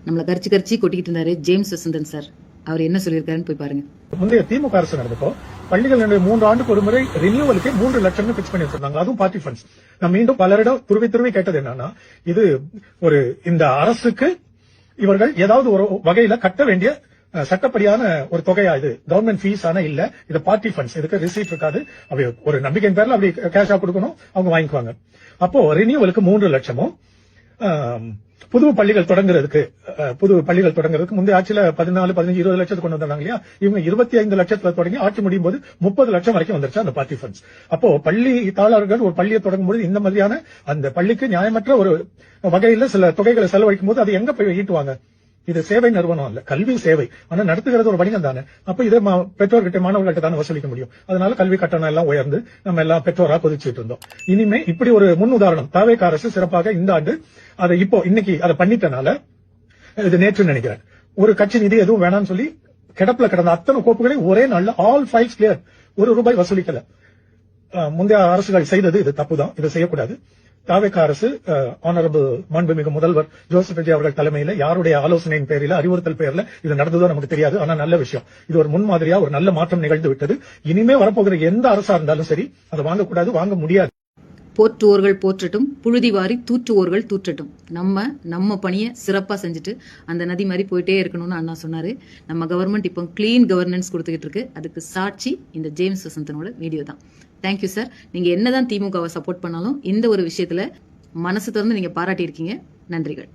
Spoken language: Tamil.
நம்மள கரிச்சு கொட்டிக்கிட்டு இருந்தாரு ஜேம்ஸ் வசந்தன் சார். அவர் என்ன சொல்லியிருக்காருன்னு போய் பாருங்க. முந்தைய திமுக அரசு நடந்தப்போ பள்ளிகள் 3 ஆண்டுக்கு ஒரு முறை ரினியூவலுக்கு 3 லட்சம் பிக்ஸ் பண்ணி வச்சிருந்தாங்க. அதுவும் பார்ட்டி ஃபண்ட்ஸ். நான் மீண்டும் பலரிடம் துருவி கேட்டது என்னன்னா, இது ஒரு இந்த அரசுக்கு இவர்கள் ஏதாவது ஒரு வகையில கட்ட வேண்டிய சட்டப்படியான ஒரு தொகையா, இது கவர்மெண்ட் ஃபீஸ் ஆனா இல்ல, இது பார்ட்டி ஃபண்ட்ஸ், இதுக்கு ரிசீட் இருக்காது, அப்படி ஒரு நம்பிக்கையின் பேர்ல அப்படி கேஷா கொடுக்கணும், அவங்க வாங்கிக்குவாங்க. அப்போ ரினியூவலுக்கு 3 லட்சமும் புது பள்ளிகள் தொடங்குறதுக்கு முந்தைய ஆட்சியில 14, 15, 20 லட்சத்துக்கு கொண்டு வந்தாங்க இல்லையா, இவங்க 25 லட்சத்துல தொடங்கி ஆட்சி முடியும் போது 30 லட்சம் வரைக்கும் வந்துருச்சு அந்த பார்ட்டி ஃபண்ட்ஸ். அப்போ பள்ளி தாளர்கள் ஒரு பள்ளியை தொடங்கும் போது இந்த மாதிரியான அந்த பள்ளிக்கு நியாயமற்ற ஒரு வகையில சில தொகைகளை செலவழிக்கும் போது அது எங்க போய் ஈட்டுவாங்க? இது சேவை நிறுவனம் அல்ல, கல்வி சேவை. ஆனா நடத்துகிறது ஒரு வணிகம் தானே. அப்ப இதை பெற்றோர்கிட்ட மாணவர்கள்ட்ட தானே வசூலிக்க முடியும். அதனால கல்வி கட்டணம் எல்லாம் உயர்ந்து நம்ம எல்லாம் பெற்றோரா கொதிச்சுட்டு இருந்தோம். இனிமே இப்படி ஒரு முன் உதாரணம் தாவேக அரசு சிறப்பாக இந்த ஆண்டு அதை இன்னைக்கு அதை பண்ணிட்டனால, இது நேற்று நினைக்கிறேன், ஒரு கட்சி நிதி எதுவும் வேணாம்னு சொல்லி கிடப்புல கிடந்த அத்தனை கோப்புகளையும் ஒரே நாள்ல ஆல் ஃபைல்ஸ் கிளியர், ₹1 வசூலிக்கல. முந்தைய அரசுகள் செய்தது இது தப்புதான், இதை செய்யக்கூடாது. தாவேக அரசு ஆனரபிள் மாண்புமிகு முதல்வர் ஜோசப் விஜய் அவர்கள் தலைமையில யாருடைய ஆலோசனையின் பேரில, அறிவுறுத்தல் பேர்ல இது நடந்ததோ நமக்கு தெரியாது. ஆனா நல்ல விஷயம், இது ஒரு முன்மாதிரியா ஒரு நல்ல மாற்றம் நிகழ்ந்து விட்டது. இனிமே வரப்போகிற எந்த அரசா இருந்தாலும் சரி அதை வாங்கக்கூடாது, வாங்க முடியாது. போற்றுவோர்கள் போற்றட்டும், புழுதிவாரி தூற்றுவோர்கள் தூற்றட்டும். நம்ம பணியை சிறப்பா செஞ்சுட்டு அந்த நதி மாதிரி போயிட்டே இருக்கணும்னு அண்ணா சொன்னாரு. நம்ம கவர்மெண்ட் இப்போ கிளீன் கவர்னன்ஸ் கொடுத்துக்கிட்டு இருக்கு. அதுக்கு சாட்சி இந்த ஜேம்ஸ் வசந்தனோட வீடியோ தான். Thank you sir. நீங்க என்னதான் திமுகவை சப்போர்ட் பண்ணாலும் இந்த ஒரு விஷயத்துல மனசு திறந்து நீங்க பாராட்டி இருக்கீங்க. நன்றிகள்.